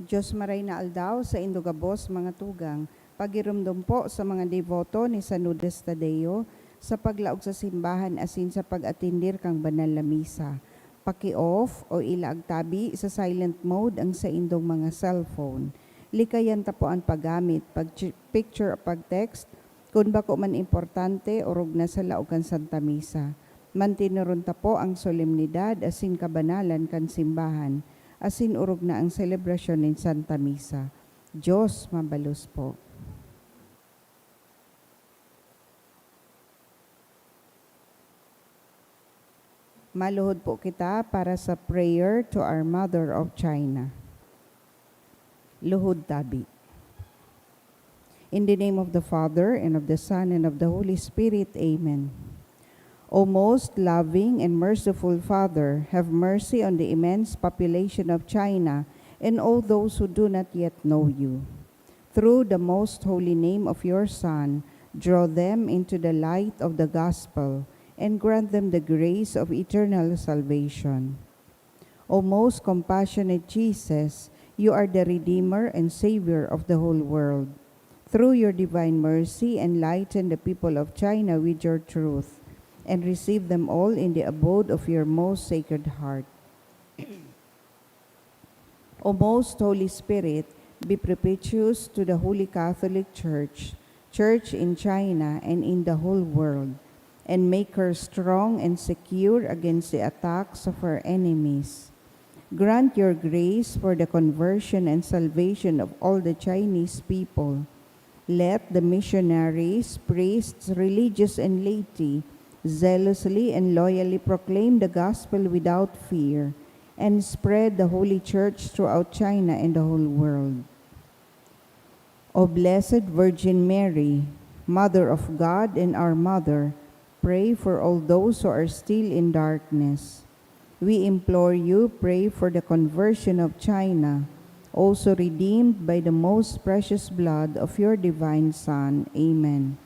Diyos maray na aldaw sa indugabos mga tugang, pagirumdum po sa mga devoto ni San Lourdes Tadeo sa paglaog sa simbahan asin sa pag-atindir kang banal na misa. Paki-off o ilaag tabi sa silent mode ang sa indong mga cellphone. Likayan tapo ang paggamit, pag-picture o pag-text, kung bako man importante orog na sa laog kan Santa Misa. Mantinuron tapo ang solemnidad asin kabanalan kan simbahan, asin urog na ang selebrasyon ng Santa Misa. Diyos mabalos po. Maluhod po kita para sa prayer to our Mother of China. Luhod tabi. In the name of the Father, and of the Son, and of the Holy Spirit, Amen. O most loving and merciful Father, have mercy on the immense population of China and all those who do not yet know you. Through the most holy name of your Son, draw them into the light of the gospel and grant them the grace of eternal salvation. O most compassionate Jesus, you are the Redeemer and Savior of the whole world. Through your divine mercy, enlighten the people of China with your truth, and receive them all in the abode of your most sacred heart. O most Holy Spirit, be propitious to the Holy Catholic Church, Church in China and in the whole world, and make her strong and secure against the attacks of her enemies. Grant your grace for the conversion and salvation of all the Chinese people. Let the missionaries, priests, religious, and laity zealously and loyally proclaim the gospel without fear and spread the Holy Church throughout China and the whole world. O Blessed Virgin Mary, Mother of God and our Mother, pray for all those who are still in darkness. We implore you, pray for the conversion of China, also redeemed by the most precious blood of your divine Son. Amen.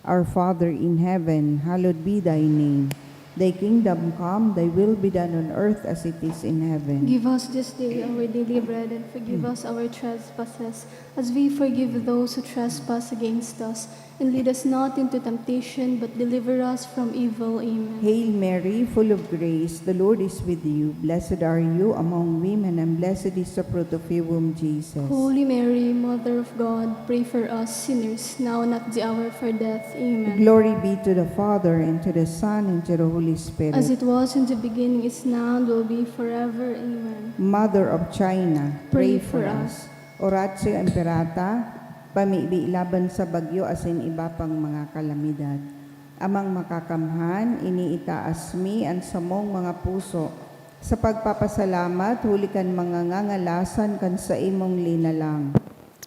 Our Father in heaven, hallowed be thy name. Thy kingdom come, thy will be done on earth as it is in heaven. Give us this day our daily bread, and forgive us our trespasses, as we forgive those who trespass against us. And lead us not into temptation, but deliver us from evil. Amen. Hail Mary, full of grace, the Lord is with you. Blessed are you among women, and blessed is the fruit of your womb, Jesus. Holy Mary, Mother of God, pray for us sinners, now and at the hour of our death. Amen. Glory be to the Father, and to the Son, and to the Holy Spirit. As it was in the beginning, is now, and will be forever. Amen. Mother of China, Pray pray for for us. Oratio Imperata, pamibi laban sa bagyo asin iba pang mga kalamidad. Amang makakamhan, iniitaas mi ang samong mga puso. Sa pagpapasalamat, huli kan mga ngangalasan kan sa imong linalang.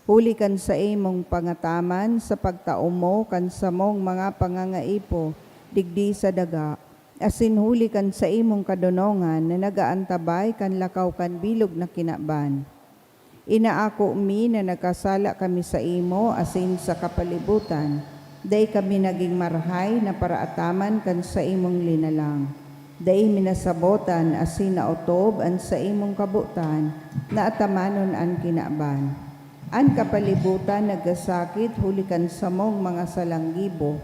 Huli kan sa imong pangataman, sa pagtao mo kan samong mga pangangaipo, digdi sa daga. Asin huli kan sa imong kadonongan na nagaantabay kan lakaw kan bilog na kinaban. Inaako mi na nagkasala kami sa imo asin sa kapalibutan, day kami naging marhay na paraataman kan sa imong linalang. Day minasabotan asin naotob an sa imong kabutan, na atamanon an kinaban. An kapalibutan nagasakit hulikan sa mong mga salanggibo,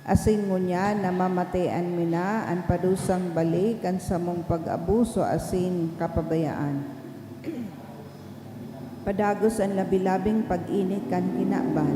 asin ngunya na mamatayan mi na an padusang balik an sa mong pag-abuso asin kapabayaan. Padagos ang labilabing pag-init kan kinaban.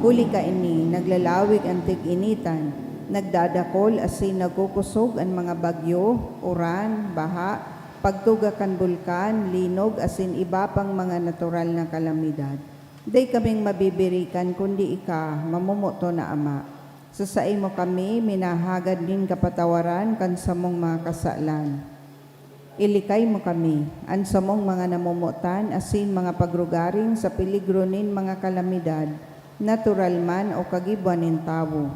Huli ka ini, naglalawig ang tig-initan, nagdadakol asin nagkukusog ang mga bagyo, uran, baha, pagtuga kan bulkan, linog asin iba pang mga natural na kalamidad. Day kaming mabibirikan kundi ika, mamumuto na Ama. Sa imo kami, minahagad din kapatawaran kan samong mga kasalan. Ilikay mo kami, ang samong mga namumutan, asin mga pagrugaring sa peligro nin mga kalamidad, natural man o kagibuanin tawo.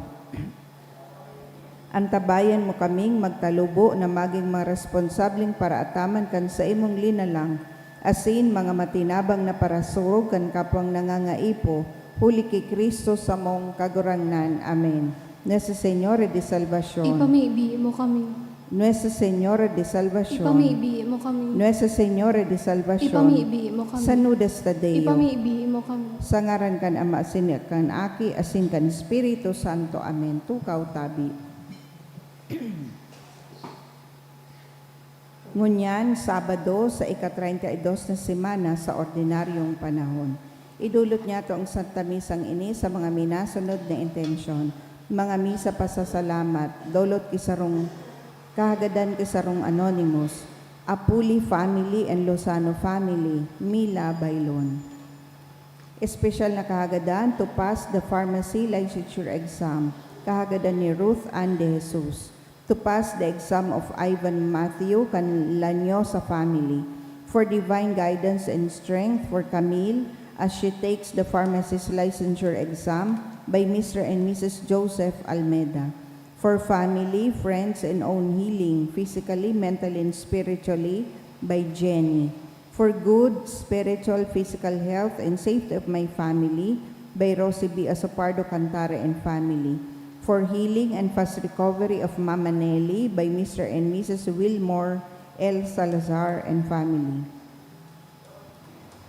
Antabayan mo kaming magtalubo na maging mga responsableng paraataman kan sa imong linalang, asin mga matinabang na parasurog kan kapwang nangangaipo, huli kay Kristo sa mong kagurangnan. Amen. Nasa Señor de Salvacion. Ipamibi mo kami. Nuestra Señora de Salvación, Ipamibi mo kami. Nuestra Señora de Salvación, Ipamibi mo kami. sanudas Tadeo, Ipamibi mo kami. sa ngaran kan Ama asin kan Aki asin kan Espiritu Santo. Amen. Tukaw tabi. Ngunyan, Sabado sa ika-32 na semana sa ordinaryong panahon. Idulot niya to ang Santa Misang ini sa mga minasunod na intensyon. Mga misa pasasalamat, dolot kisarong kahagadan kisarong Anonymous, Apuli Family and Lozano Family, Mila Bailon. Espesyal na kahagadan to pass the pharmacy licensure exam, kahagadan ni Ruth Ann de Jesus. To pass the exam of Ivan Matthew Canlanyosa family, for divine guidance and strength for Camille as she takes the pharmacist licensure exam by Mr. and Mrs. Joseph Almeida. For family, friends, and own healing, physically, mentally, and spiritually, by Jenny. For good spiritual, physical health, and safety of my family, by Rosie B. Asopardo Cantare and family. For healing and fast recovery of Mama Nelly, by Mr. and Mrs. Wilmore L. Salazar and family.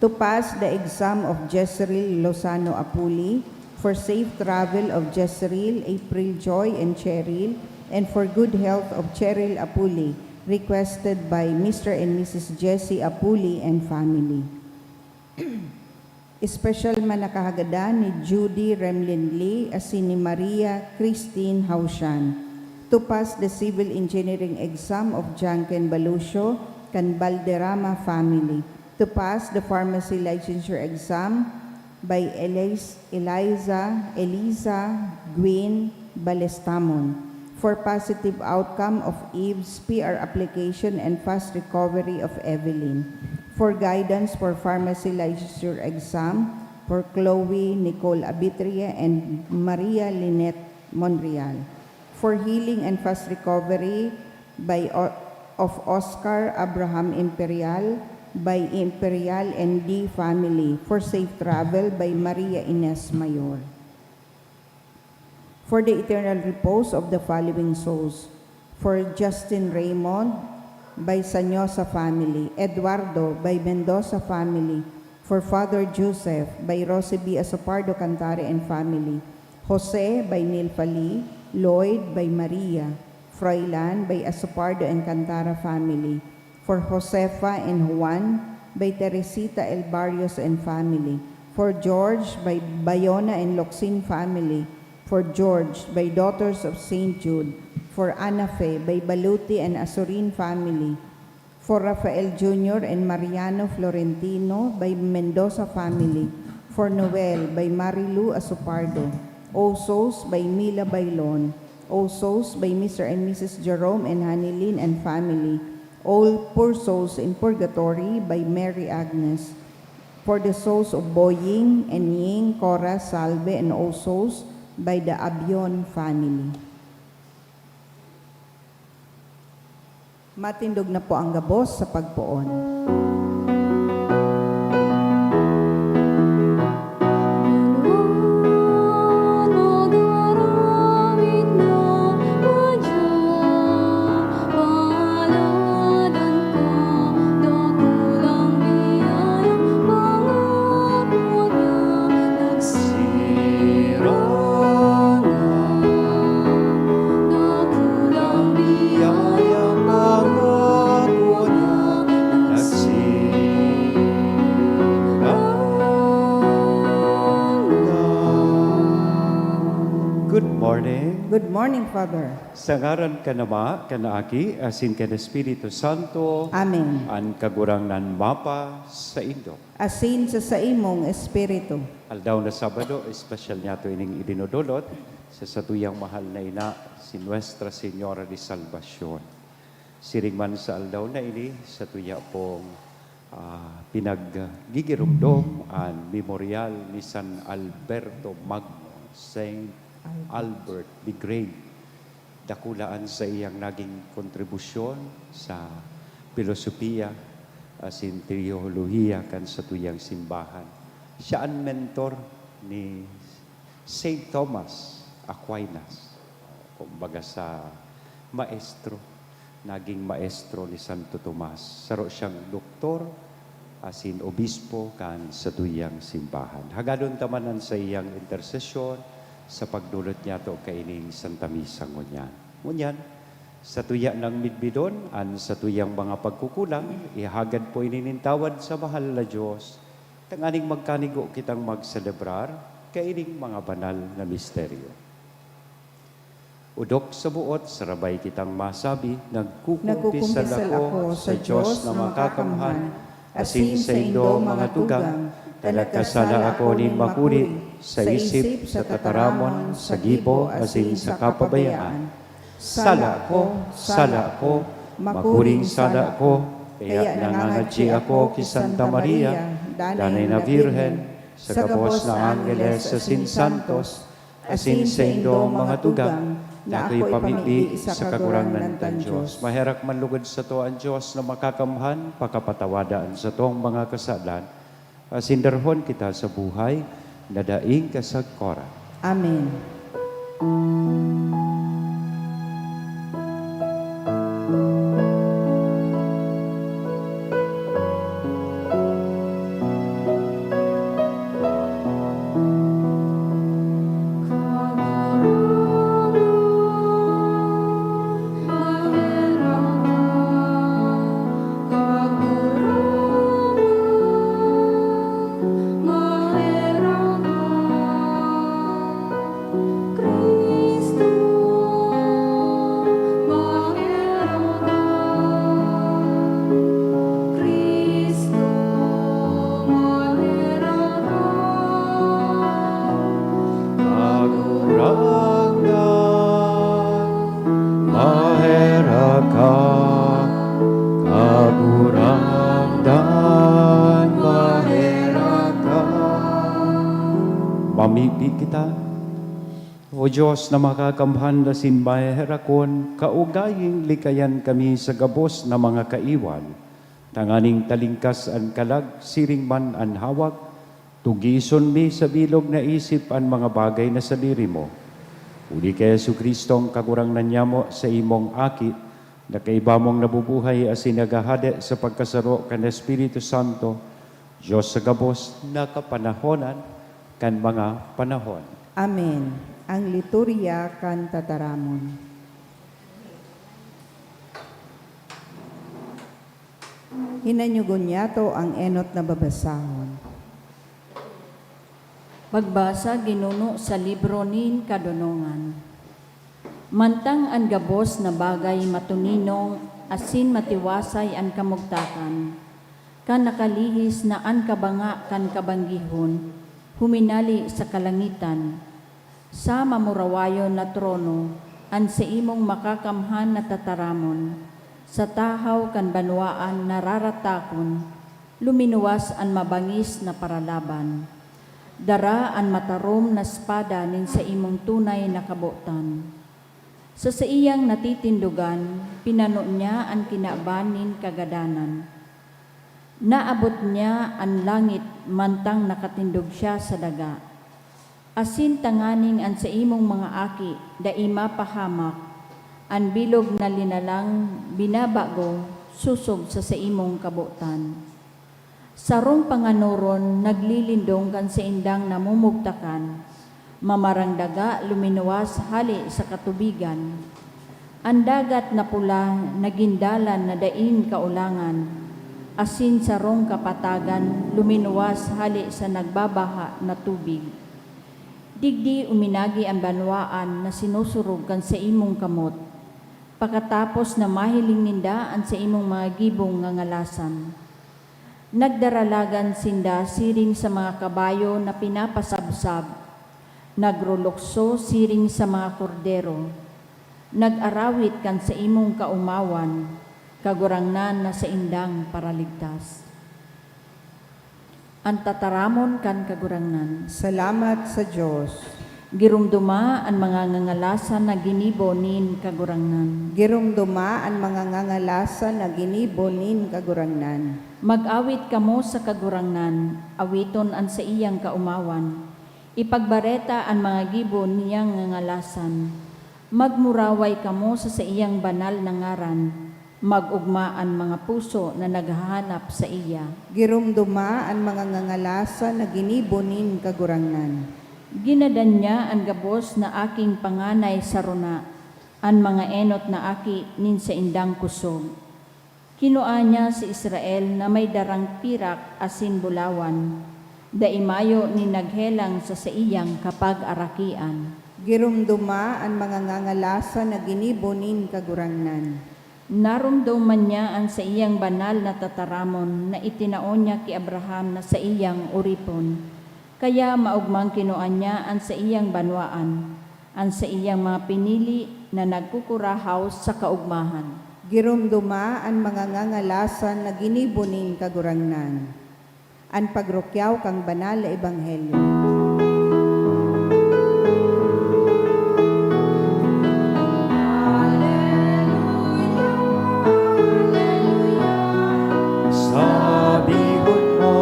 To pass the exam of Jezreel Lozano Apuli, for safe travel of Jezreel, April Joy, and Cheryl, and for good health of Cheryl Apuli, requested by Mr. and Mrs. Jessie Apuli and family. Special man nakahagadan ni Judy Remlin Lee asin ni Maria Christine Haushan to pass the civil engineering exam of Janken Balusio kan Balderrama family, to pass the pharmacy licensure exam by Eliza Gwyn Balestamon, for positive outcome of Eve's PR application and fast recovery of Evelyn, for guidance for pharmacy licensure exam for Chloe Nicole Abitria and Maria Lynette Monreal, for healing and fast recovery of Oscar Abraham Imperial by Imperial and D family, for safe travel by Maria Ines Mayor. For the eternal repose of the following souls, for Justin Raymond by Sanyosa family, Eduardo by Mendoza family, for Father Joseph by Rosie B. Asopardo Cantare and family, Jose by Nilpali, Lloyd by Maria, Froilan by Asopardo and Cantara family, for Josefa and Juan by Teresita El Barrios and family, for George by Bayona and Locsin family, for George by Daughters of St. Jude, for Ana Fe by Baluti and Azurin family, for Rafael Jr. and Mariano Florentino by Mendoza family, for Noel by Marilu Asopardo, Osos by Mila Bailon, Osos by Mr. and Mrs. Jerome and Hanilin and family, all poor souls in purgatory by Mary Agnes, for the souls of Boying and Ying, Cora, Salve, and all souls by the Abion family. Matindog na po ang gabos sa pagpoon. Good morning, Father. Sa ngaran ka nama, kanaaki, asin ka na Espiritu Santo, Amen. an kagurang nan mapa sa Indo. Asin sa imong espiritu. Aldaw na Sabado, espesyal niya ito ining idinudulot sa satuyang mahal na ina, si Nuestra Señora de Salvacion. Siring man sa aldaw na ini, sa tuya pong pinaggigirumdom ang memorial ni San Alberto Magno, Saint Albert the Great. Dakulaan sa iyang naging kontribusyon sa filosofiya, asin teolohiya kan sa tuyang simbahan. Siya ang mentor ni Saint Thomas Aquinas, kumbaga sa maestro naging maestro ni Santo Tomas. Saro siyang doktor, asin obispo kan sa tuyang simbahan. Hagadon tamanan sa iyang intersesyon sa pagdulot niya to kaining Santa Misa ngunyan. Ngunyan, sa tuya ng midbidon, an sa tuyang mga pagkukulang, ihagad po ininintawan sa mahal na Diyos, tanganing magkanigo kitang magselebrar kaining mga banal na misteryo. Udok sa buot, sarabay kitang masabi, nagkukumpisal ako sa Diyos na makakamhan, asin sa indo mga tugang, talagkasala ako nin makuri, sa isip, sa tataramon, sa gibo, asin sa kapabayaan. Sala ko, makuring sala ko, kaya nangangadji ako ki Santa Maria, danay na Virhen, sa gabos na Angeles, asin Santos, asin sa indo mga tugang, na ako'y pamiti sa kagurangan ng Diyos. Maherak manlugod sa to ang Diyos na makakamhan, pakapatawadaan sa tong mga kasalan. Asindarhon kita sa buhay, na daing kasagkora. Amen. Mamipi kita, O Diyos na makakamhan na sinbay herakon, kaugaying likayan kami sa gabos na mga kaiwan, tanganing talingkas an kalag, siring man an hawak, tugison mi sa bilog na isip an mga bagay na sa diri mo. Uli kay Jesu-Kristong kagurang nanyamo sa imong aki, na kaiba mong nabubuhay as sinagahade sa pagkasaro kan Espiritu Santo, Diyos sa gabos na kapanahonan, kan mga panahon. Amen. Ang liturya kan tataramon. Hinanyugon niya to ang enot na babasahon. Pagbasa ginuno sa libro nin kadunungan. Mantang ang gabos na bagay matuninong, asin matiwasay ang kamugtakan. Kan nakalihis na an kabanga kan kabanggihon, huminali sa kalangitan, sa mamurawayon na trono, an sa imong makakamhan na tataramon, sa tahaw kan banwaan nararatakon, luminuwas an mabangis na paralaban. Dara an matarom na espada nin sa imong tunay na kabutan. Sa iyang natitindugan, pinano niya ang kinabanin kagadanan. Naabot niya ang langit mantang nakatindog siya sa daga. Asin tanganing an sa imong mga aki, daima pahamak, ang bilog na linalang binabago, susog sa imong kabutan. Sarong panganuron, naglilindong kan sa indang namumugtakan, mamarang daga luminuwas hali sa katubigan. Ang dagat na pula, nagindalan na daing kaulangan, asin sarong kapatagan, luminuwas hali sa nagbabaha na tubig. Digdi uminagi ang banwaan na sinusurog kan sa imong kamot, pagkatapos na mahiling ninda ang sa imong mga gibong nga ngalasan. Nagdaralagan sinda siring sa mga kabayo na pinapasabsab, nagrulokso siring sa mga kordero, nag-arawit kan sa imong kaumawan, kagurangnan na sa indang paraligtas. Ang tataramon kan kagurangnan. Salamat sa Diyos. Girumduma ang mga ngangalasan na ginibo nin kagurangnan. Girumduma ang mga ngangalasan na ginibo nin kagurangnan. Mag-awit kamo sa kagurangnan, awiton an sa iyang kaumawan. Ipagbareta ang mga gibo niyang ngangalasan. Magmuraway kamo sa iyang banal na ngaran. Mag-ugmaan mga puso na naghahanap sa iya. Girumduma ang mga ngangalasa na ginibunin kagurangnan. Ginadan niya ang gabos na aking panganay sa runa, ang mga enot na aki nin sa indang kusog. Kinua niya si Israel na may darang pirak asin bulawan, daimayo ni naghelang sa iyang kapag arakian. Girumduma ang mga ngangalasa na ginibunin kagurangnan. Narumduman niya ang sa iyang banal na tataramon na itinaon niya ki Abraham na sa iyang uripon. Kaya maugmang kinuan niya ang sa iyang banwaan, ang sa iyang mga pinili na nagkukurahaw sa kaugmahan. Girumduma ang mga ngangalasa na ginibunin kagurangnan. Ang pagrukyaw kang banal na ebanghelyo. Sabihon mo,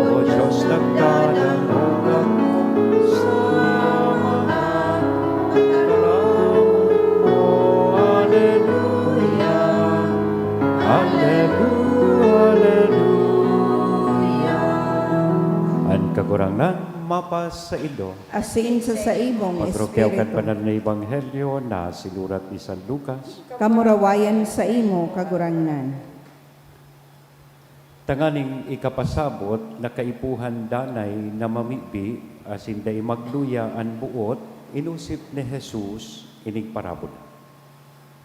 O Diyos, nagdadalugan mo sa mga karamon mo. Alleluia, Alleluia, Alleluia. Ang kagurangan mapas sa ido. Asin sa saibong Pagrokyaw kan espiritu. banal na ebanghelyo na sinurat ni San Lucas. Kamurawayan sa imo kagurangnan. Tanganing ikapasabot na kaipuhan danay na mamibi asin day magluya an buot inusip ni Jesus inig parabol.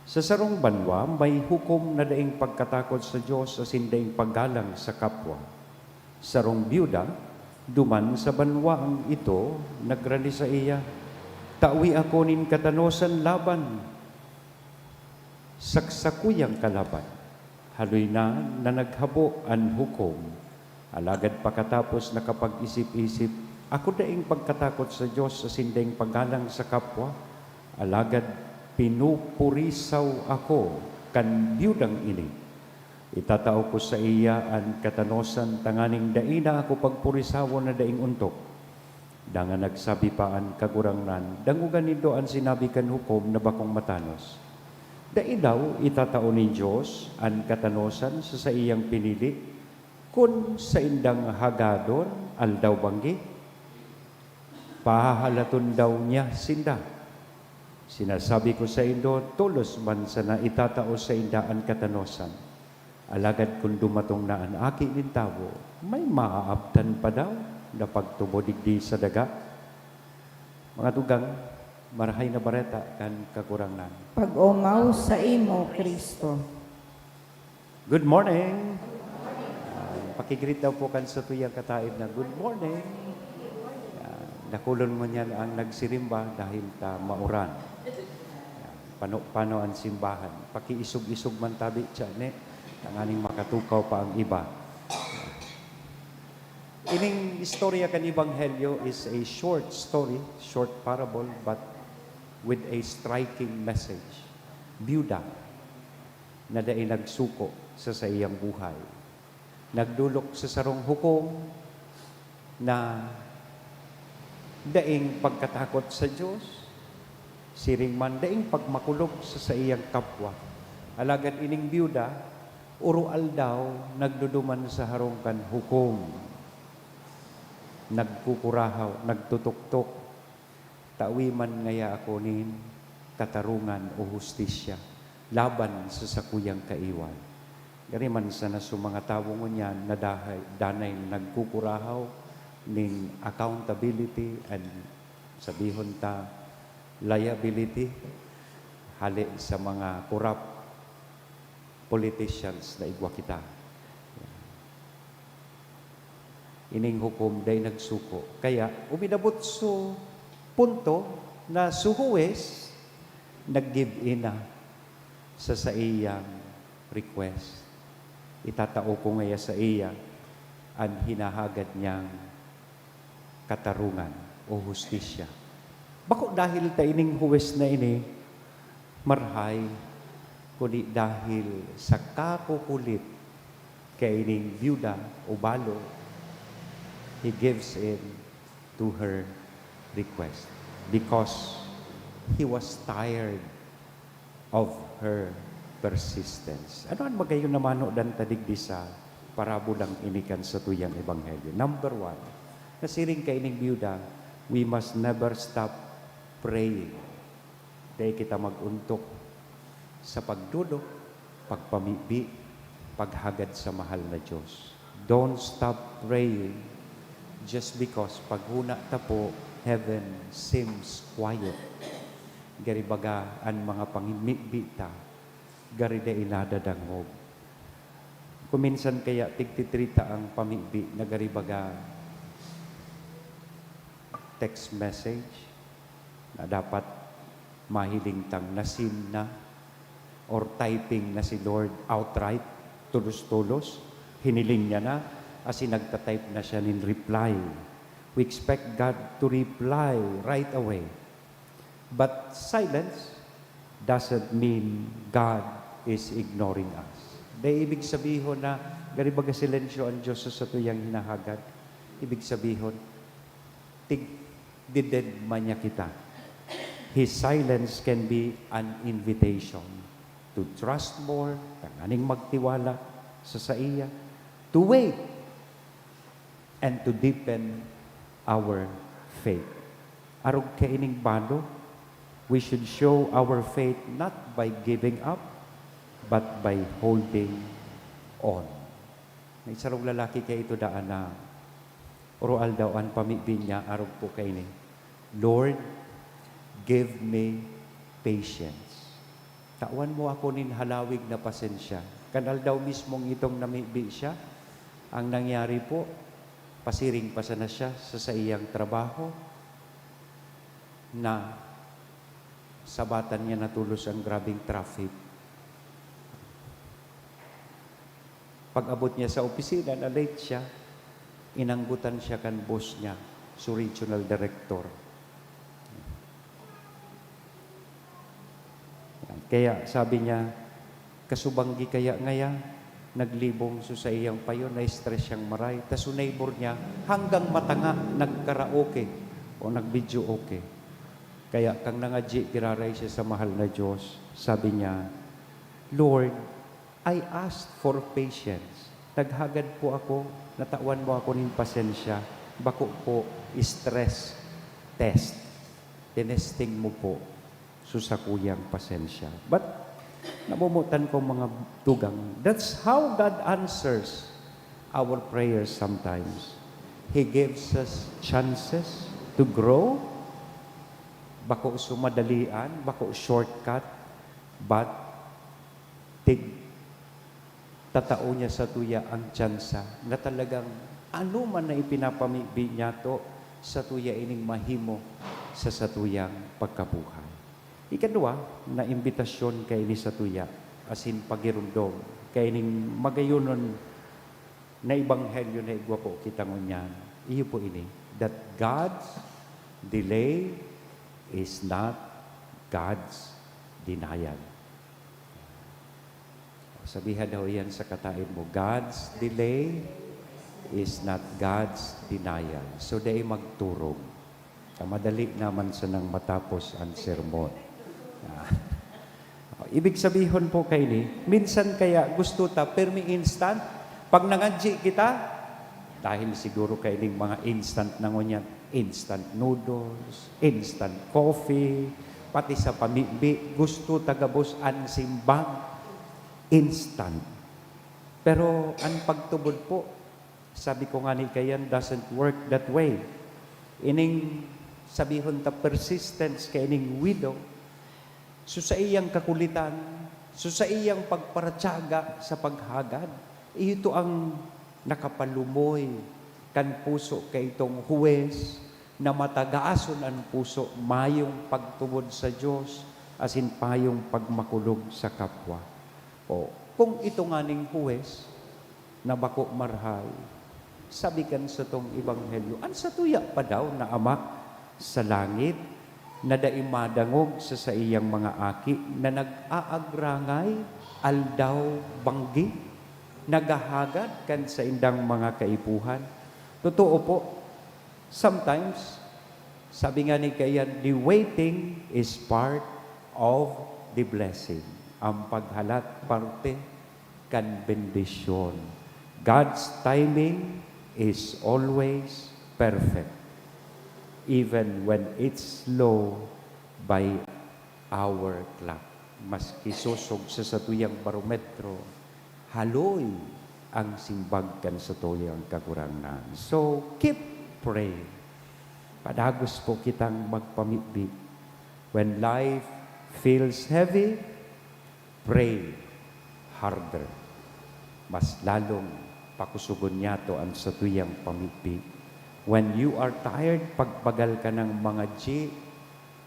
Sa sarong banwa may hukom na daing pagkatakot sa Dios asin daing paggalang sa kapwa. Sarong byuda duman sa banwa ang ito nagrani sa iya, tawi ako nin katanosan laban, saksakuyang kalaban. Haloy na naghabo ang hukom. Alagad pagkatapos nakapag-isip-isip, ako daing pagkatakot sa Diyos sa sinding paggalang sa kapwa. Alagad pinupurisaw ako kan biyudang ini. Itatao ko sa iya ang katanosan tanganing daina ako pagpurisawon na daing untok. Dangan nagsabi pa ang kagurangnan, dangugan nito ang sinabi kan hukom na bakong matanos. Daidaw itatao ni Diyos ang katanosan sa iyang pinili kun sa indang hagadon aldaw banggi pahahalaton daw niya sinda. Sinasabi ko sa indo tulos man sa na itatao sa inda ang katanosan. Alagad kung dumatong na ang aki nin tawo, may maaabtan pa daw na pagtumodigdi sa daga. Mga tugang, marahay na bareta kan kakurangnan. Pag-umaw sa imo, Kristo. Good morning. Pakigreet daw po kan sa tuyang kataib na good morning. Nakulon mo niyan ang nagsirimba dahil ta mauran. Pano ang simbahan. Pakiisog-isog man tabi siya, ne? Tanganing makatukaw pa ang iba. Ining istorya kan Ebanghelyo is a short story, short parable, but with a striking message. Byuda na daing nagsuko sa iyang buhay. Nagdulok sa sarong hukom na daing pagkatakot sa Diyos, siring man daing pagmakulog sa iyang kapwa. Alagad ining byuda, urual daw nagduduman sa harongkan hukom. Nagkukurahaw, nagtutuktok, tawi man ngaya ako nin katarungan o hustisya laban sa sakuyang kaiwan. Gari man sana sa mga tao ngunyan na danay nagkukurahaw ning accountability and sabihon ta liability hali sa mga corrupt politicians na igwa kita. Ining hukom day nagsuko. Kaya uminabot so punto na suhuwes nag-give in na sa iyang request. Itatao ko ngaya sa iya ang hinahagad niyang katarungan o hustisya. Bako dahil ta ining huwes na ini marhay kundi dahil sa kakukulit kay ining byuda o balo, he gives in to her request because he was tired of her persistence. Ano ang magayon na mano dan tadigdi sa parabolang inikan sa tuyang ebanghelyo? Number 1, nasiring kay ining biyuda, we must never stop praying. Dahil kita maguntok sa pagdudok, pagpamibi, paghagad sa mahal na Diyos. Don't stop praying just because paghuna ta po, heaven seems quiet. Garibaga ang mga pangimibi ta, garida inadadangog. Kuminsan kaya tigtitrita ang pamibi na garibaga text message na dapat mahiling tang nasin na or typing na si Lord outright, tulos-tulos, hiniling niya na, asin nagtatype na siya in reply. We expect God to reply right away. But silence doesn't mean God is ignoring us. Dahil ibig sabihin na garibaga silensyo ang Diyos sa tuyang hinahagad. Ibig sabihin, didedma niya kita. His silence can be an invitation to trust more, tanganing magtiwala sa iya, to wait, and to deepen our faith. Arog kaining bando, we should show our faith not by giving up, but by holding on. May sarong lalaki kay ito daan na oral daw ang pamibin niya, arog po kaini, Lord, give me patience. Tawan mo ako nin halawig na pasensya. Kanal daw mismong itong namibi siya. Ang nangyari po, pasiring pa sana siya sa iyang trabaho na sabatan niya natulos ang grabing traffic. Pag-abot niya sa opisina, na late siya, inanggutan siya kan boss niya, so regional director. Kaya sabi niya, kasubanggi kaya ngaya, naglibong so sa iyang payo, na-stress siyang maray. Tas neighbor niya, hanggang matanga, nagkaraoke o nag-video okay. Kaya kang nangadji, kiraray siya sa mahal na Diyos. Sabi niya, Lord, I asked for patience. Naghagad po ako, natawan mo ako ng pasensya. Bako po, stress test. Tinesting mo po susakuyang pasensya. But, namumutan ko mga tugang, that's how God answers our prayers sometimes. He gives us chances to grow. Bako sumadalian, bako shortcut, but tatao niya sa tuya ang tsansa na talagang ano man na ipinapamibi niya to sa tuya ining mahimo sa satuyang pagkabuhay. Ikadua, na imbitasyon kay ni sa tuya, asin pagirundong, kay ning magayonon na ibanghelyo na igwa po kitang unyan. Iyo po ini, that God's delay is not God's denial. Sabihan daw yan sa katain mo, God's delay is not God's denial. So, dahil magturog. Madali naman sa nang matapos ang sermon. Ibig sabihin po kayo ni, minsan kaya gusto ta, permi instant, pag nangadji kita, dahil siguro kayo ng mga instant na ngunyan, instant noodles, instant coffee, pati sa pamibi, gusto tagabos ang simbang, instant. Pero ang pagtubod po, sabi ko nga ni kayan, doesn't work that way. Ining sabihon ta persistence kay ining widow, so sa iyang kakulitan, so sa iyang pagparatsaga sa paghagad, ito ang nakapalumoy kan puso kay itong huwes na matagaason ang puso, mayong pagtubod sa Diyos, asin payong pagmakulog sa kapwa. O, kung ito nga ning huwes, na bako marhay, sabikan sa tong ibanghelyo, an sa tuya pa daw na ama sa langit, na daimadangog sa iyang mga aki, na nag-aagrangay, aldaw banggi, nagahagad kan sa indang mga kaipuhan. Totoo po, sometimes, sabi nga ni kayan, the waiting is part of the blessing. ang paghalat parte kan bendisyon. God's timing is always perfect, even when it's slow by our clock. Maski susog sa satuyang barometro, haloy ang simbag kan satuyang kakurangan. So, keep praying. Padagos po kitang magpamibig. When life feels heavy, pray harder. Mas lalong pakusugon niya to ang satuyang pamibig. When you are tired, pagbagal ka ng mga G,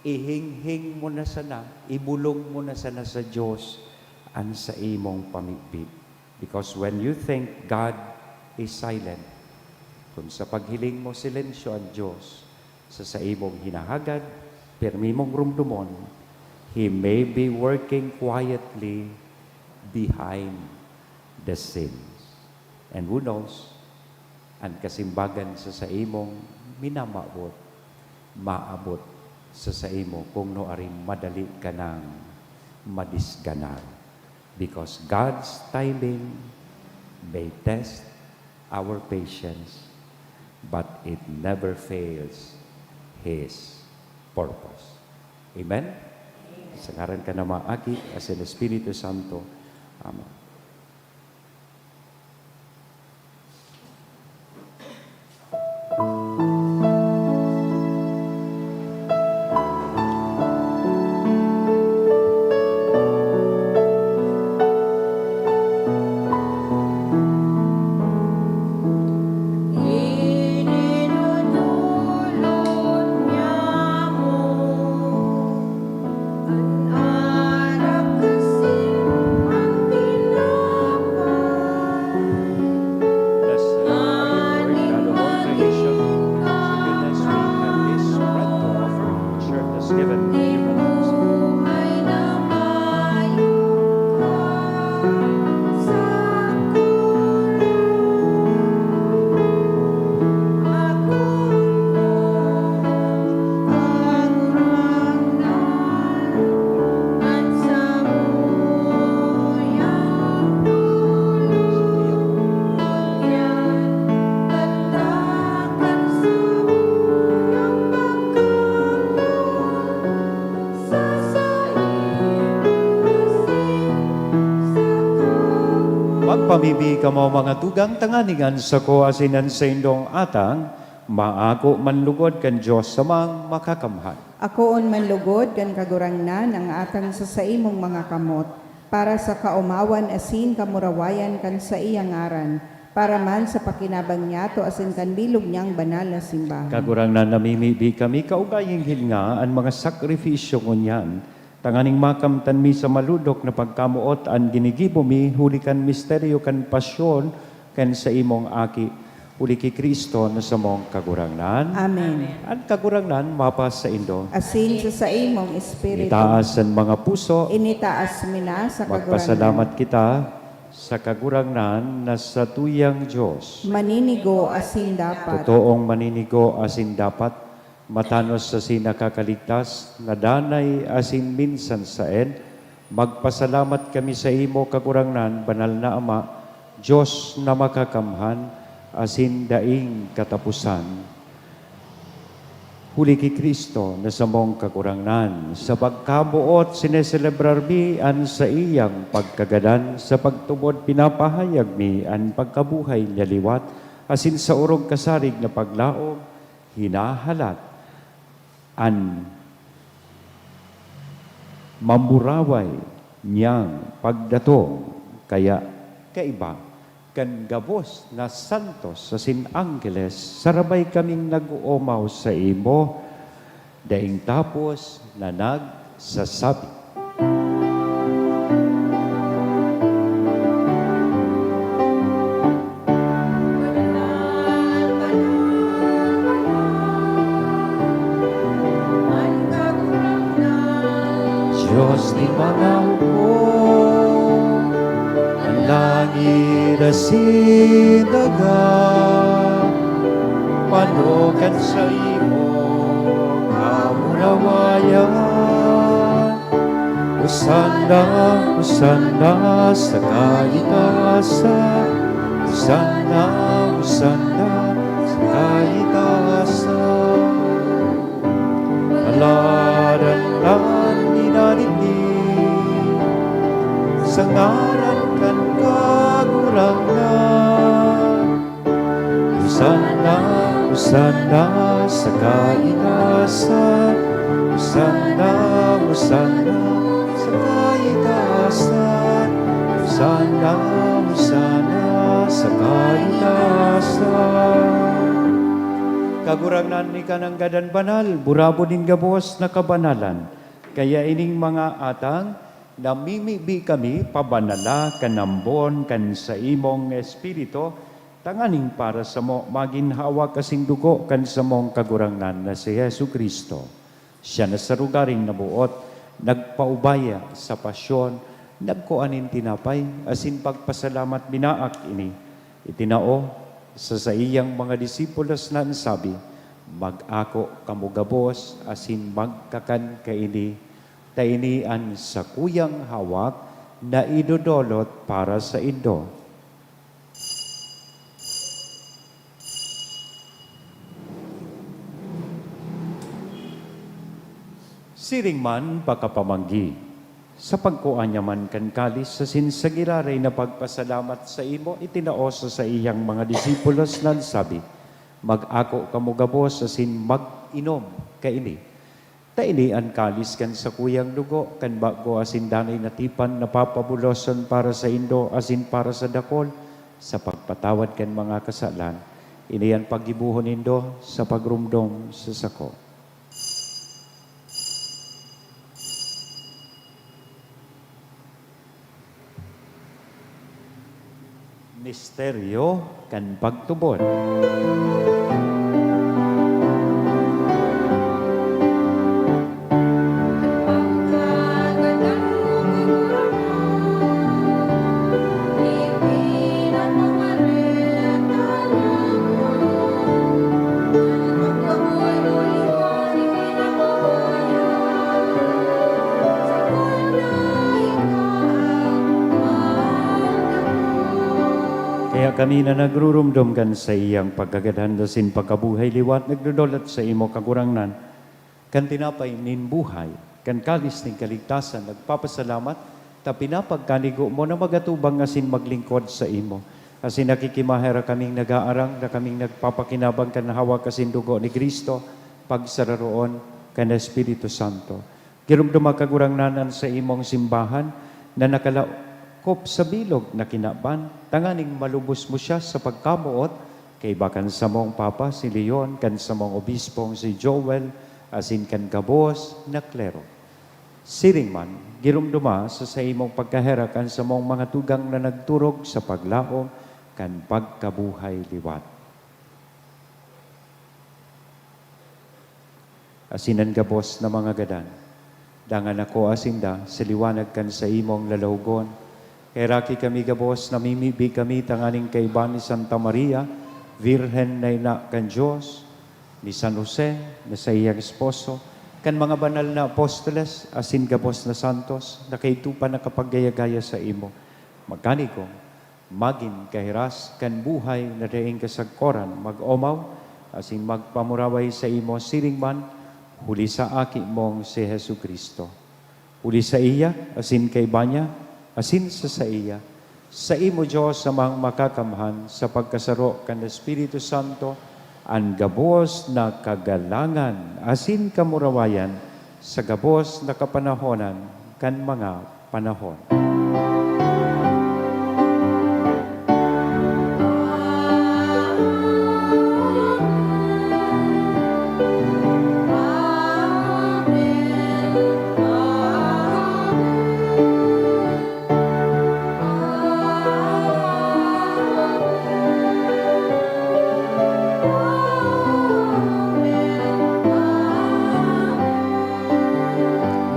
ihing-hing mo na sana, ibulong mo na sana sa Diyos ang sa imong pamibig. Because when you think God is silent, kung sa paghiling mo silensyo ang Diyos, sa imong hinahagad, pirmi mong rumdumon, He may be working quietly behind the scenes. And who knows, ang kasimbagan sa imong minamabot, maabot sa imo kung noarin madali ka nang madisganar. Because God's timing may test our patience, but it never fails His purpose. Amen? Sa ngaran ka na maaki, as in Espiritu Santo. Amen. Magpamibi ka mo mga tugang tanganingan sa ko asinan sa indong atang, maako manlugod kan Diyos sa mang makakamhan. Akoon manlugod kan kagurangnan ang atang sa imong mga kamot, para sa kaumawan asin kamurawayan kan sa iyang ngaran, para man sa pakinabang niya to asin kan bilog niyang banal na simbahan. Kagurang na namimibi kami kaugaying hinga ang mga sakripisyo ngunyan, tanganing makamtan mi sa maludok na pagkamuot ang ginigibo mi, huli kan misteryo kan pasyon kan sa imong aki, huli ki Kristo na sa mong kagurangnan. Amen. At kagurangnan mapas sa indo. Asin sa imong espiritu. Itaas ang mga puso, Initaas mina sa kagurangnan. magpasalamat kita sa kagurangnan na sa tuyang Diyos. Maninigo asin dapat. Totoong maninigo asin dapat, matanos sa sinakakaligtas, nadanay asin minsan saen, magpasalamat kami sa imo kagurangnan, banal na Ama, Diyos na makakamhan, asin daing katapusan. Huli ki Kristo na sa mong kagurangnan, sa pagkabuot sineselebrar mi an sa iyang pagkagadan, sa pagtubod pinapahayag mi an pagkabuhay niya liwat, asin sa urong kasarig na paglaom, hinahalat an mamuraway niyang pagdatong, kaya kaiba kan gabos na santos sa sinanggeles, sarabay kaming nag-uumaw sa imo, daing tapos na nagsasabi. Diyos di manahukong, ang langit asin daga, panukan sa imo kamurawayan, Hosanna, Hosanna sa kaitaasan. Hosanna, Hosanna sa kaitaasan. Maladalan ninaningning sa ngalan kan kagurangan. Hosanna, Hosanna sa kaitaasan. Hosanna, Hosanna sa kaitaasan. Hosanna, Hosanna sa kaitaasan. Kagurangan ni kanang gadan banal, burabo din gabos na kabanalan. Kaya ining mga atang, namimibi kami pabanala kanambon kan sa imong espiritu, tanganing para sa mo maginhawa kasing dugo kan sa mong kagurangan na si Yesu Kristo. Siya na sa rugaring nabuot, nagpaubaya sa pasyon, nagkuanin tinapay, asin pagpasalamat binaak ini. Itinao sa iyang mga disipulos na sabi, mag-ako kamugabos, asin magkakan kaini, tainian sa kuyang hawak na idodolot para sa indo. Siring man pakapamanggi, sa pagkuanya man kan kalis sa sinsagiraray na pagpasalamat sa imo, itinaos sa iyang mga disipulos na sabi, mag-ako kamugabos asin mag-inom kaini. Taini ang kalis kan sa kuyang dugo, kan bago asin danay natipan napapabuloson para sa indo asin para sa dakol, sa pagpatawad kan mga kasalan. Ini ang pagibuhon indo sa pagrumdom sa sako. Misteryo kan pagtubod. Kaya kami na nagrurumdum kan sa iyang pagkagadahan dasin pagkabuhay liwat, nagdodolat sa imo kagurangnan, kan tinapay nin buhay, kan kalis ning kaligtasan, nagpapasalamat, ta pinapagkanigo mo na magatubang asin maglingkod sa imo. Asin nakikimahera kaming nag-aarang, na kaming nagpapakinabang kan hawak asin dugo ni Kristo, pagsararoon kan Espiritu Santo. Girumduma kagurangnanan sa imong simbahan, na nakalakop sa bilog na kinaban, tanganing malubos mo siya sa pagkamuot, kay bakan sa mong Papa si Leon, kan sa mong Obispong si Joel, asin kan kabos na klero. Siring man, girumduma sa imong pagkahera kan sa mong mga tugang na nagturog sa paglaom, kan pagkabuhay liwat. Asinan gabos na mga gadan, dangan ako asinda sa liwanag kan sa imong lalawgon, kay raki kami gabos, namimibi kami tanganing kay ni Santa Maria, Virhen na ina kan Diyos, ni San Jose, na sa iyang esposo, kan mga banal na apostoles, asin gabos na santos, na kaitupan na kapaggaya-gaya sa imo. Magkanigong, magin kahiras, kan buhay na daing kasagkoran, mag-omaw, asin magpamuraway sa imo siringman, huli sa aki mong si Jesu Kristo. Huli sa iya, asin kay banya, asin sa iya, sa imo Diyos sa mga makakamhan, sa pagkasaro kan Espiritu Santo, ang gabos na kagalangan, asin kamurawayan, sa gabos na kapanahonan, kan mga panahon.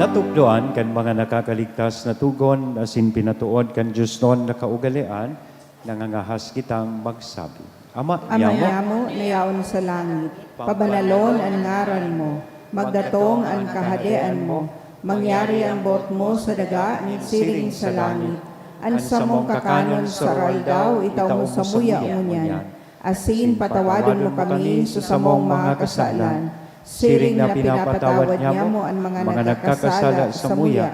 Natupdoan kan mga nakakaligtas na tugon, asin pinatuod kan Diyos noon na kaugalian, nangangahas kitang magsabi. Ama, Amayamo nayaon sa langit, pabanalon ang ngaran mo, magdatong ang kahadean mo, mangyari ang bot mo sa daga ni siring sa langit. An sa mong kakanon sa daw, itaw mo sa muya ngunyan. Asin patawadon mo kami sa mong mga kasalan. Siring na pinapatawad niya mo ang mga nagkakasala sa muya.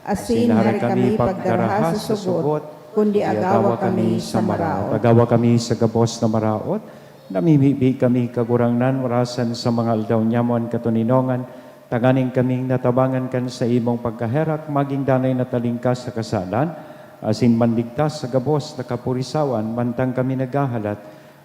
Asin hari kami pagdaraha sa sugot, kundi agawa kami sa maraot. Agawa kami sa gabos na maraot, namimibi kami kagurangnan, warasan sa mga aldaw nyamon katuninongan, tanganing kaming natabangan kan sa imong pagkaherak, maging danay na talingkas sa kasalan, asin manligtas sa gabos na kapurisawan, mantang kami naghahalat,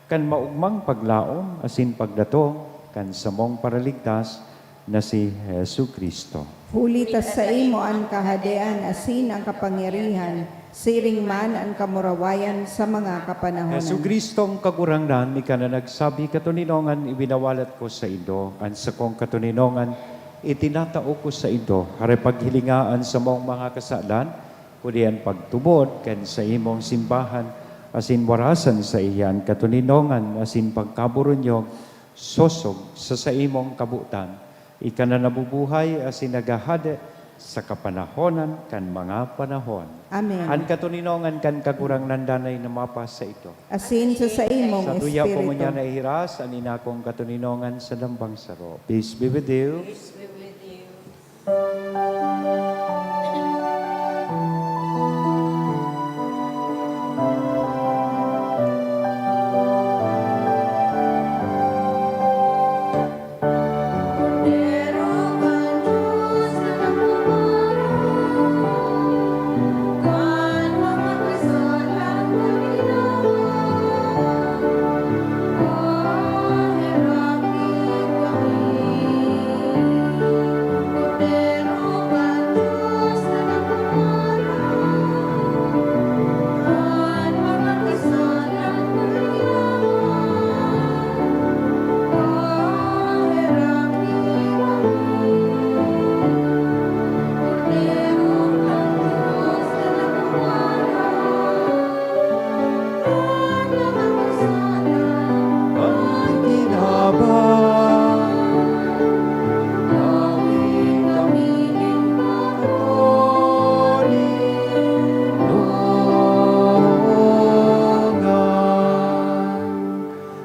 kan maugmang paglaom, asin pagdatong, kan samong paraligtas, na si Jesu Kristo. Hulitas sa imo ang kahadean, asin ang kapangyarihan, siring man ang kamurawayan sa mga kapanahonan. Jesu Kristo ang kagurangnan, mi ka na nagsabi katuninongan, ibinawalat ko sa ido, an sa kong katuninongan, itinatao ko sa ido, hare paghilingaan sa mong mga kasalan, kudian pagtubod, kan sa imong simbahan, asin warasan sa iyan, katuninongan, asin pagkaburunyog, sosog sa imong kabutan, ika na nabubuhay, asin nagahade, sa kapanahonan kan mga panahon. Amen. An katuninongan kan kagurang nandanay na mapas sa ito. Asin sa imong Sa tuya po mo niya espiritu. na ihiras, anin akong katuninongan sa lambang saro. Peace be with you.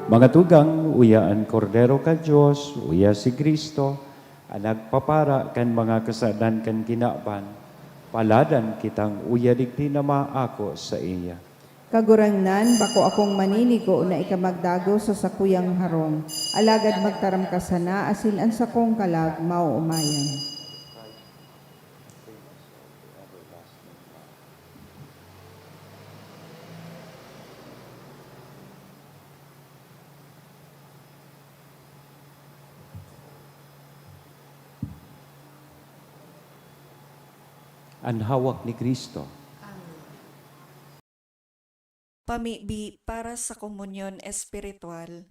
Mga tugang, uyaan kordero ka Diyos, uya si Kristo, ang nagpapara kan mga kasadan kan kinaban, paladan kitang uya digdi na maako sa iya. Kagurangnan, bako akong maninigo na ikamagdago sa sakuyang harong. Alagad magtaram ka sana, asin ang sakong kalag, mauumayan. Ang hawak ni Kristo. Pamibi para sa komunyon espiritual.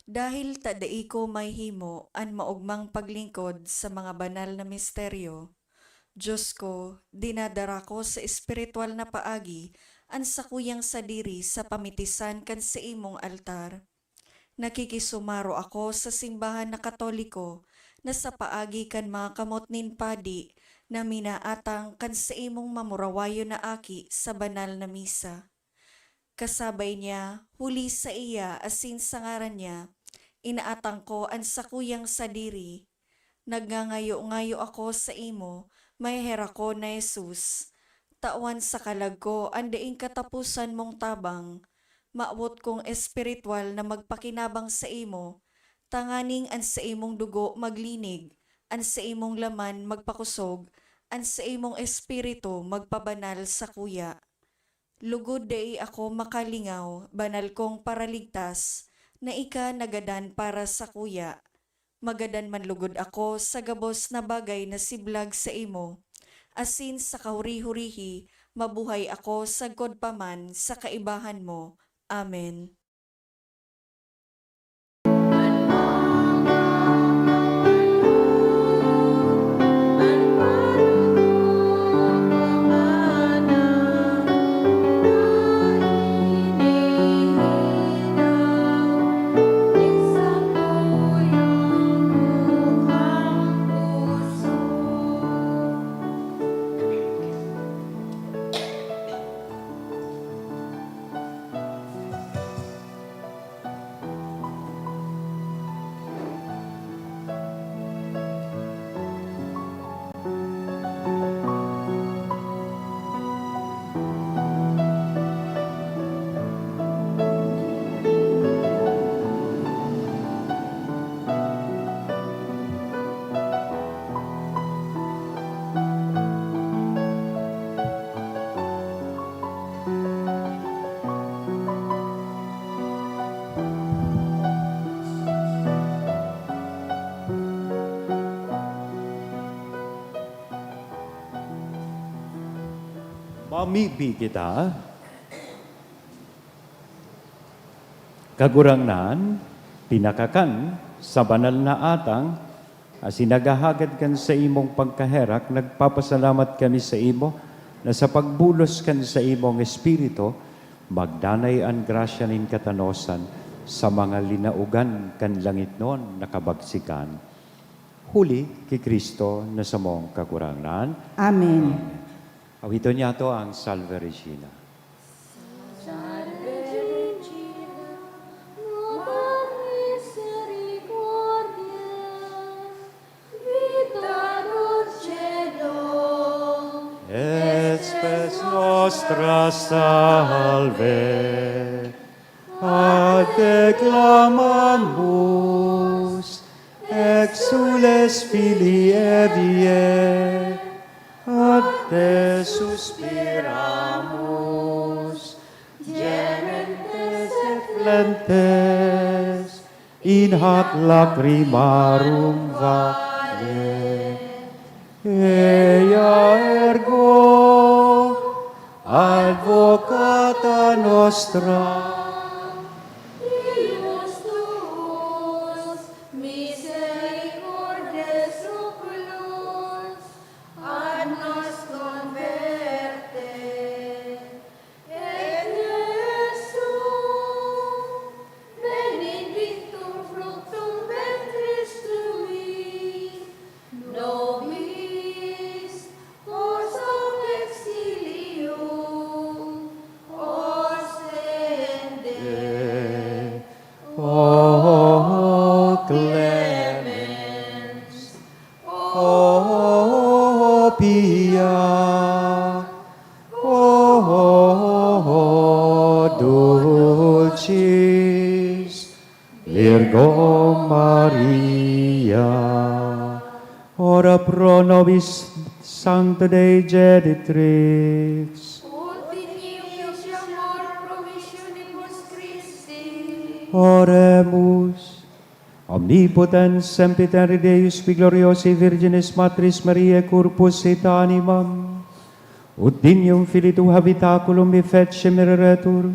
Dahil tadai ko may himo an maugmang paglingkod sa mga banal na misteryo, Diyos ko, dinadara ko sa espiritual na paagi an sakuyang sadiri sa pamitisan kan sa imong altar. Nakikisumaro ako sa simbahan na Katoliko na sa paagi kan mga kamot nin padi na minaatang kan sa imong mamurawayo na aki sa banal na misa. Kasabay niya, huli sa iya asin sa ngaran niya, inaatang ko ang sakuyang sadiri. Nagngangayo-ngayo ako sa imo, may hera ko na Jesus. Tawan sa kalag ko, andaing katapusan mong tabang. Maawot kong espiritual na magpakinabang sa imo, tanganing an sa imong dugo maglinig, an sa imong laman magpakusog, an sa imong espiritu magpabanal sa kuya. Lugod dai ako makalingaw, banal kong paraligtas, na ika nagadan para sa kuya. Magadan man lugod ako sa gabos na bagay na siblag sa imo. Asin sa kahuri-hurihi, mabuhay ako sa godpaman sa kaibahan mo. Amen. Pamibi kita. Kagurangnan, pinakakan sa banal na atang, asinagahagad kan sa imong pagkaherak, nagpapasalamat kami sa imo, na sa pagbulos kan sa imong espiritu, magdanay ang grasya nin katanosan sa mga linaugan kan langit noon nakabagsikan. Huli kay Kristo na sa mong kagurangnan. Amen. Awito niya to ang Salve Regina. Espes nostra salve, ad declamamus, exules filii Evae, ad te suspiramus, gementes et flentes, in hac lacrimarum vale. Ea ergo, advocata nostra, Dios tuus, misericordes oculos, ad nos converte. Et Iesu, benedictum fructum ventris tui, nobis os hoc exilium, ostende. O clemens, O pia, O dulcis Virgo Maria, ora pro nobis Sancta Dei Genitrix, Ut in ius amor promissionibus Christi, oremus. Omnipotens sempiter Deus qui gloriosi Virginis Matris Mariae corpus et animam, ut dignum Filii tu habitaculum vi fecem mireretur,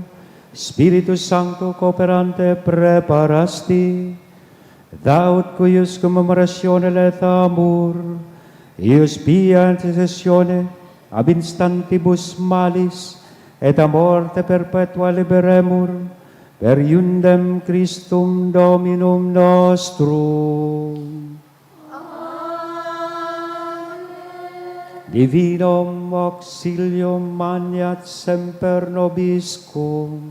Spiritus Sancto cooperante preparasti, daut cuius commemoratione letamur, ius pia intercessione ab instantibus malis, et a morte perpetua liberemur, per iundem Christum Dominum nostrum. Divinum auxilium maniat semper nobiscum.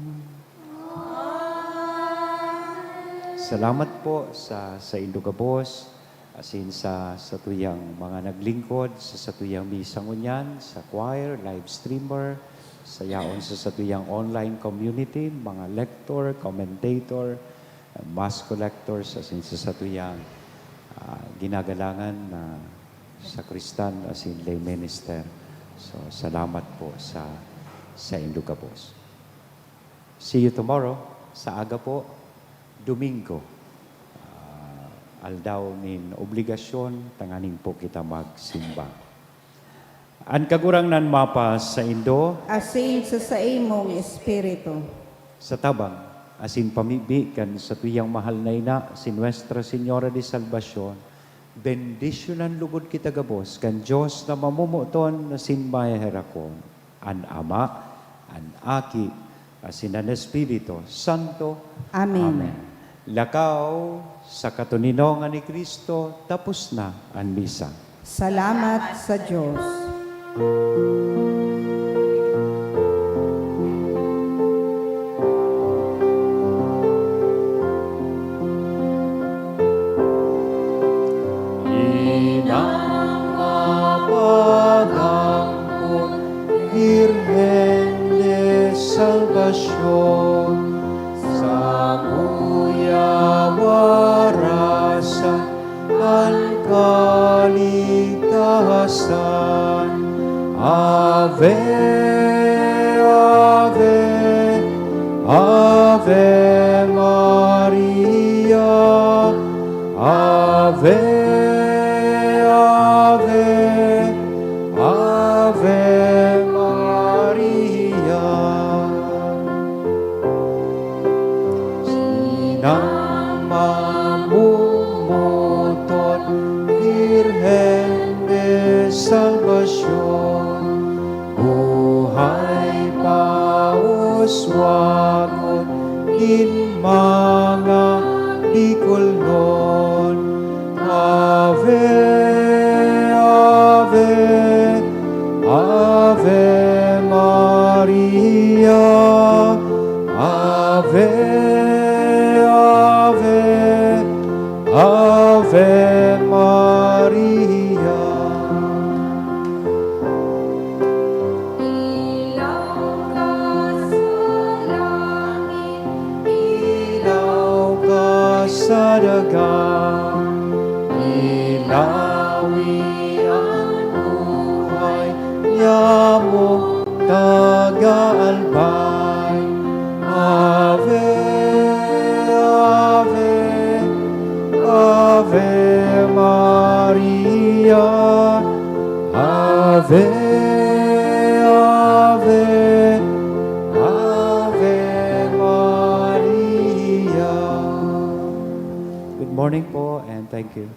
Salamat po sa Indugabos, asin sa tuyang mga naglingkod, sa tuyang misang unyan, sa choir, live streamer, sa yaon sa tuyang online community, mga lector, commentator, mass collectors, asin sa tuyang ginagalangan na sakristan asin lay minister. So, salamat po sa Indugabos. See you tomorrow, sa aga po, Domingo. Aldaw nin obligasyon, tanganin po kita magsimba. Ang kagurangnan mapas sa Indo, Asin sa imong espiritu. sa tabang, asin pamibikan sa tuyang mahal na ina, si Nuestra Señora de Salvacion, bendisyonan lugod kita gabos, kan Diyos na mamumuton na sinmaya herakon, an Ama, an Aki, asin an Espiritu Santo. Amen. Lakaw sa katuninongan ni Kristo, tapos na ang misa. Salamat sa Diyos. Inang apagangkot, Virgen de Salvacion, sa kuya warasan, ang kaligtasan. Ave, Ave, Ave Maria, Ave, Ave, Ave Maria. nang mamumutot, Virgen de Salvación, buhay pauswagon, in mga bikol nun. Ave, Ave, Ave Maria, Ave, Ave, Ave Maria. Ilaw ka sa langit, Ilaw ka sa dagat, ilawi ang buhay, yamo taga-albay. Ave, Ave, Ave Maria, Ave, Ave, Ave Maria. Good morning po and thank you.